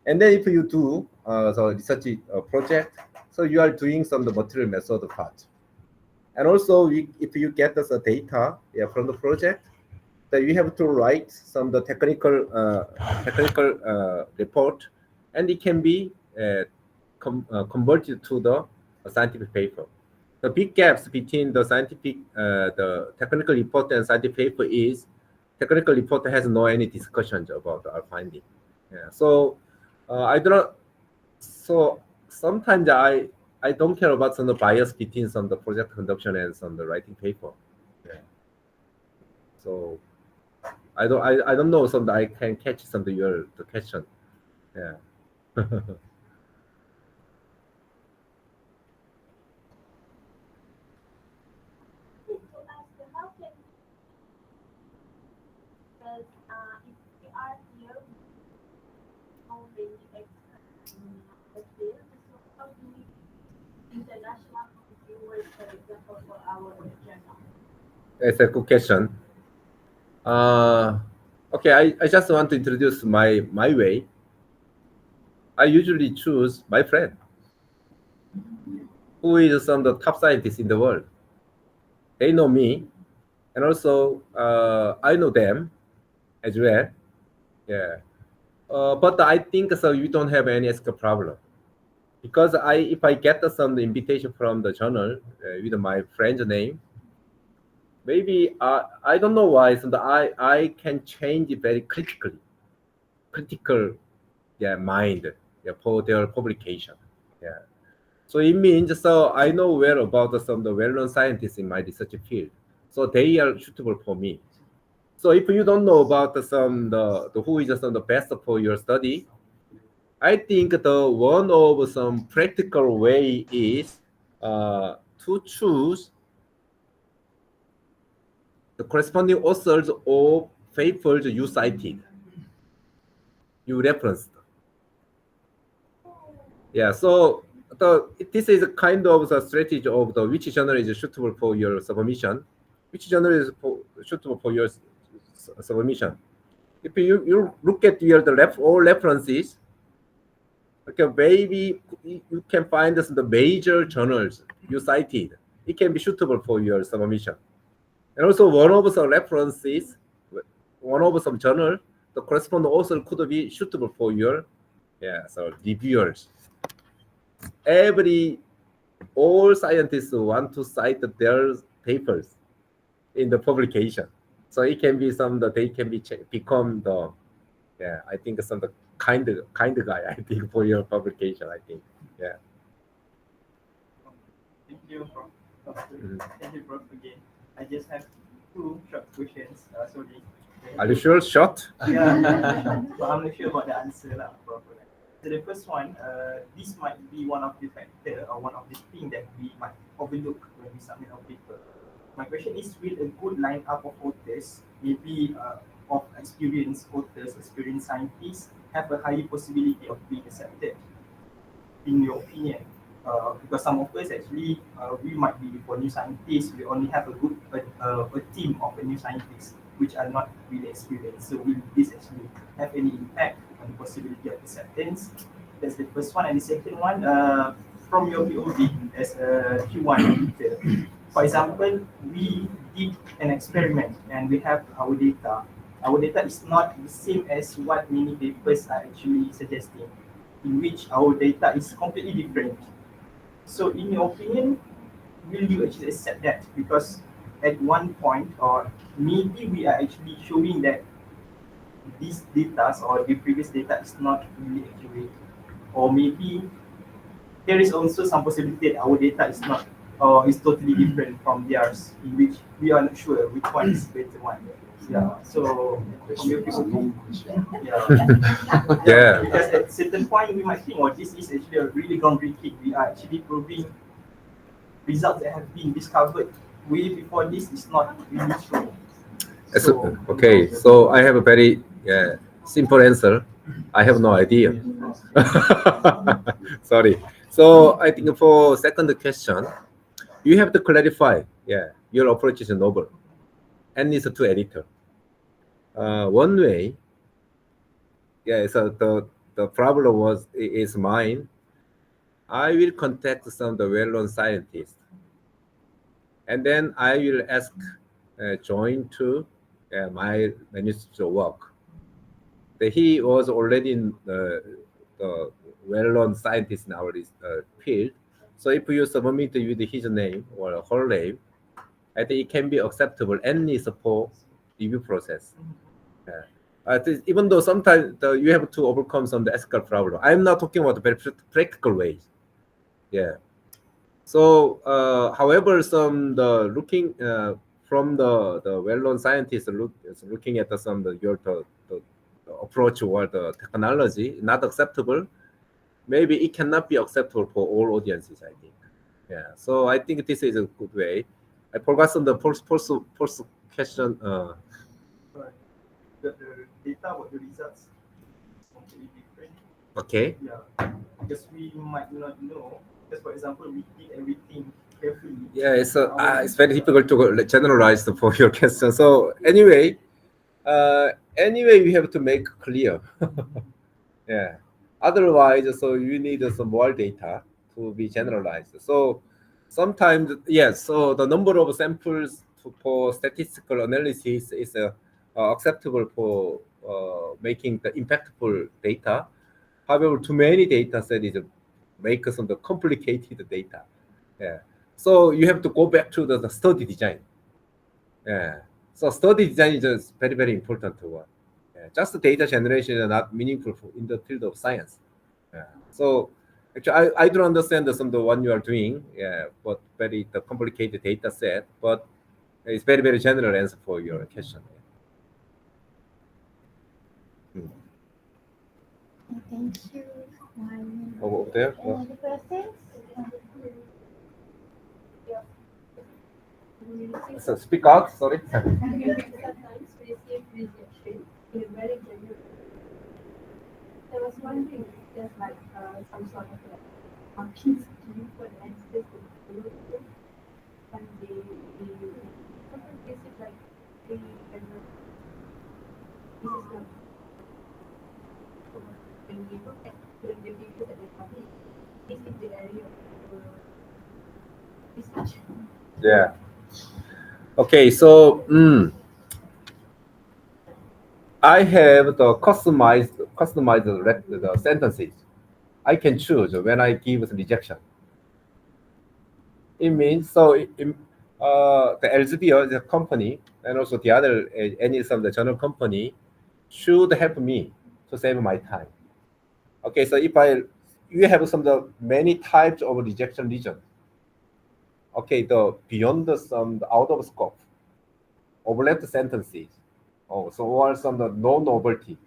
And then if you do the research project, so you are doing some the material method part. And also if you get the data from the project, then you have to write some the technical report, and it can be converted to the scientific paper. The big gaps between the the technical report and scientific paper is technical report has no any discussions about our finding. Yeah. So I do not. So sometimes I don't care about some of the bias between some of the project conduction and some of the writing paper. Yeah. So I don't know some I can catch some of your the question. Yeah. Because if we are here, already experts in the field, so how do we international viewers, for example, for our journal? It's a good question. Okay, I just want to introduce my way. I usually choose my friend, who is some of the top scientists in the world. They know me, and also I know them as well. Yeah. But I think so. You don't have any ethical problem because if I get some invitation from the journal with my friend's name, maybe I don't know why. So I can change it very critical, mind, for their publication. Yeah. So it means so I know well about some of the well-known scientists in my research field. So they are suitable for me. So if you don't know about the who is some of the best for your study, I think the one of some practical way is to choose the corresponding authors of papers you cited, you referenced. Yeah, so this is a kind of the strategy of the which journal is suitable for your submission, which journal is suitable for your submission. If you look at all references, okay, maybe you can find the major journals you cited. It can be suitable for your submission. And also one of the references, one of some journal, the corresponding author could be suitable for your reviewers. All scientists want to cite their papers in the publication. So it can be some that they can become the I think some the kind of guy I think for your publication I think Thank you, Prof. Thank you, Prof. Again, I just have two short questions. Sorry. Are you sure? Short? Yeah, but I'm not sure about the answer, Prof. So the first one, this might be one of the factor or one of the things that we might overlook when we submit our paper. My question is, will a good lineup of authors, maybe of experienced authors, experienced scientists, have a higher possibility of being accepted, in your opinion? Because some of us actually, we might be for new scientists, we only have a team of a new scientist. which are not really experienced. So will this actually have any impact on the possibility of acceptance? That's the first one. And the second one, from your POV as a Q1 editor, for example, we did an experiment and we have our data. Our data is not the same as what many papers are actually suggesting, in which our data is completely different. So in your opinion, will you actually accept that? Because at one point, or maybe we are actually showing that these data or the previous data is not really accurate, or maybe there is also some possibility that our data is not or is totally different from theirs, in which we are not sure which one is better one. Yeah. So from your perspective, yeah. Yeah. Because at certain point we might think, oh, this is actually a really groundbreaking. We are actually proving results that have been discovered way before this is not really true. So, Okay, so I have a very simple answer. I have no idea. Sorry. So I think for second question, you have to clarify. Yeah, your approach is novel, and it's to editor. One way. Yeah. So the problem is mine. I will contact some of the well-known scientists, and then I will ask join to my manuscript work. He was already in the well-known scientist in our field. So if you submit with his name or her name, I think it can be acceptable any support review process. Even though sometimes you have to overcome some of the ethical problem. I'm not talking about the very practical ways. Yeah. So, however, looking from the well-known scientists looking at some the approach or the technology not acceptable, maybe it cannot be acceptable for all audiences, I think. Yeah. So I think this is a good way. I forgot some the first question. the data about the results is completely different. Okay. Yeah, because we might not know. Because for example, we did everything carefully. Yeah, it's very difficult to generalize for your question. So anyway, we have to make clear. Yeah. Otherwise, so you need some more data to be generalized. So sometimes, yes. So the number of samples for statistical analysis is acceptable for making the impactful data. However, too many data set is make some the complicated data. Yeah. So you have to go back to the study design. Yeah. So study design is just very, very important one. Yeah. Just data generation is not meaningful in the field of science. Yeah. So actually, I don't understand some of the one you are doing. Yeah, but very the complicated data set. But it's very, very general answer for your question. Thank you. Over there. Any other questions? So speak out. Sorry. Sometimes receive rejection in a very general. I was wondering if there's like some sort of like marking scheme for the editors to follow through, and they sometimes they say like they general. This is not when we look at when the videos that they publish. This is the area of research. Yeah. Okay, so I have the customized the sentences. I can choose when I give the rejection. It means so the Elsevier, the company, and also the other any of the journal company should help me to save my time. Okay, so if you have some the many types of rejection reason. Okay, the beyond the out of scope, overlapped sentences. Oh, so or some the no novelty.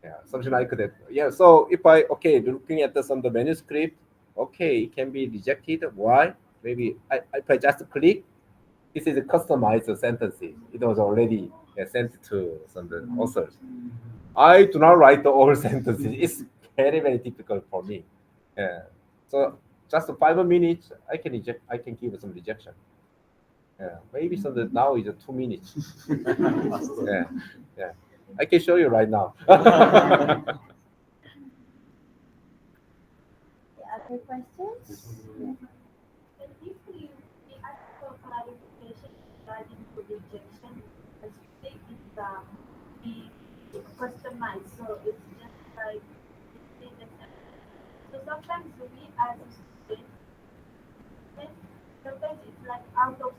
Yeah, something like that. Yeah, so if looking at some of the manuscript, okay, it can be rejected. Why? Maybe if I just click, this is a customized sentences. It was already sent to some of the authors. I do not write the all sentences. It's very, very difficult for me. Yeah. So just 5 minutes, I can give some rejection. Yeah, maybe some now is 2 minutes. Yeah, yeah. I can show you right now. Other questions? And if we ask for clarification regarding to rejection, especially if we customize, so it's just like it's the same. So sometimes we as a student, then sometimes it's like out of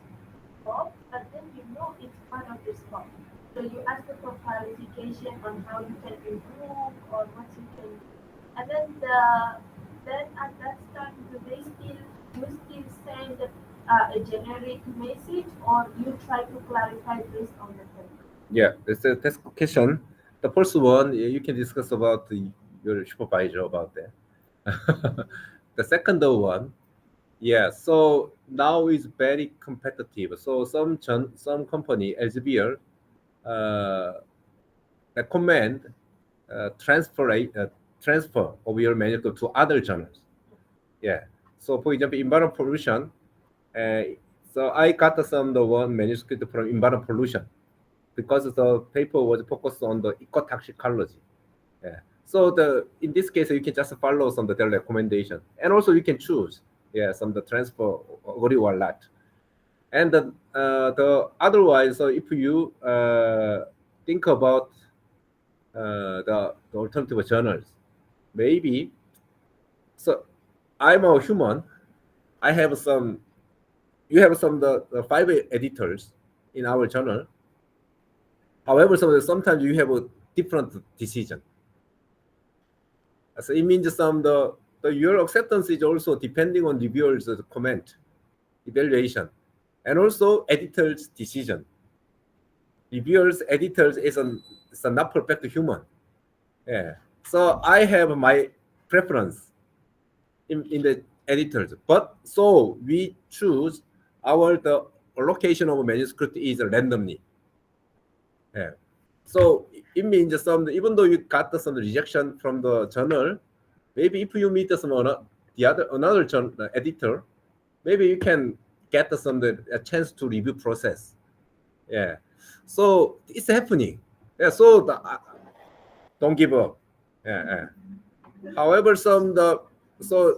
scope, but then you know it's part of the scope. So you ask for clarification on how you can improve or what you can do. And then at that time, do they still you still send a generic message or you try to clarify based on the paper? Yeah, that's a question. The first one, you can discuss about your supervisor about that. The second one, yeah. So now is very competitive. So some company LGBR recommend transfer of your manuscript to other journals. Yeah. So for example, environment pollution. Uh, so I got some the one manuscript from environment pollution because the paper was focused on the ecotoxicology. Yeah. So the in this case you can just follow some of the recommendation, and also you can choose some of the transfer what you want. And the otherwise, so if you think about the alternative journals, maybe so I'm a human. I have some. You have some the five editors in our journal. However, sometimes you have a different decision. So it means the your acceptance is also depending on reviewers' comment, evaluation, and also editors' decision. Reviewers, editors is a not perfect human. Yeah. So I have my preference in the editors, but so we choose our the allocation of manuscript is randomly. Yeah. So it means even though you got some rejection from the journal, maybe if you meet the other another editor, maybe you can get a chance to review process. Yeah. So it's happening. Yeah. So don't give up. Yeah. Yeah. However,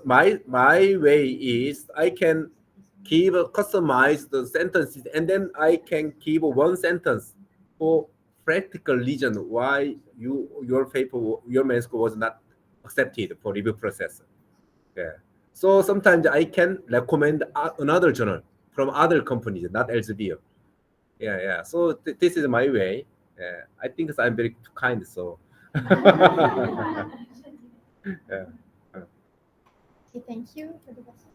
my way is I can keep customize the sentences, and then I can keep one sentence for practical reason why your manuscript was not accepted for review process. Yeah. So sometimes I can recommend another journal from other companies, not Elsevier. Yeah, yeah. So this is my way. Yeah. I think I'm very kind. So. Yeah. Okay, thank you for the question.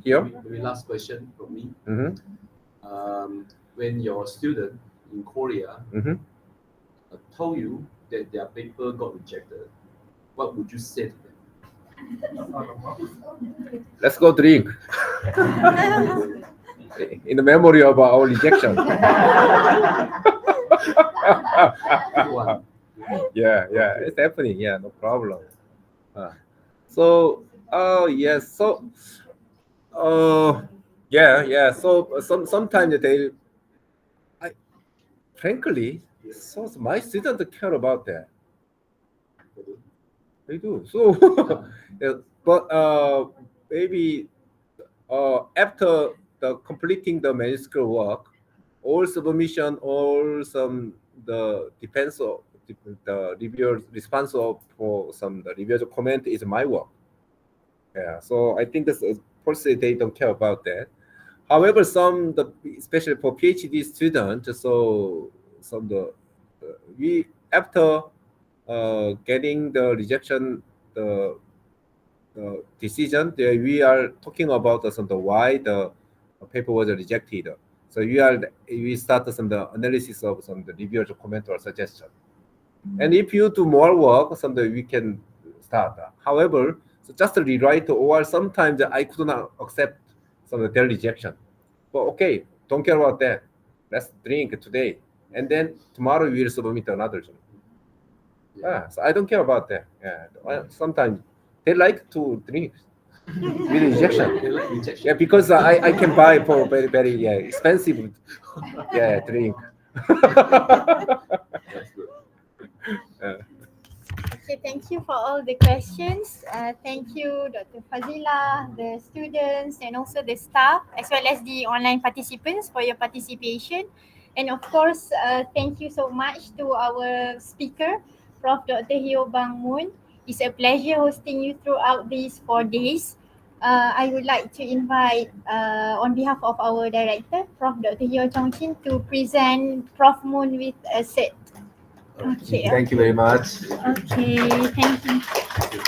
Here. Maybe last question from me. Mm-hmm. When your student in Korea Mm-hmm. told you that their paper got rejected, what would you say to them? Let's go drink in the memory of our rejection. One. Yeah, yeah, it's happening. Yeah, no problem. So, oh yes, so, yeah, yeah. So sometimes I frankly, so my students don't care about that. They do. So, yeah, but maybe after the completing the manuscript work, all submission, all some the defense of the reviewer's response for some the reviewer's comment is my work. Yeah, so I think that's personally they don't care about that. However, especially for PhD students, so some we after getting the rejection the decision, we are talking about some the why the paper was rejected. So we start some the analysis of some the reviewer's comment or suggestion. And if you do more work, someday we can start. However, so just to rewrite or sometimes I could not accept some of their rejection. But okay, don't care about that. Let's drink today, and then tomorrow we will submit another job. Yeah. So I don't care about that. Yeah, well, sometimes they like to drink. With injection. They like injection. Yeah, because I can buy for very expensive drink. That's good. Okay, thank you for all the questions. Thank you, Dr. Fazila, the students, and also the staff, as well as the online participants for your participation. And of course, thank you so much to our speaker, Prof. Dr. Hyo-Bang Moon. It's a pleasure hosting you throughout these 4 days. I would like to invite, on behalf of our director, Prof. Dr. Hyo Chong-Chin, to present Prof. Moon with a set. Okay. Thank you very much. Okay, thank you. Thank you.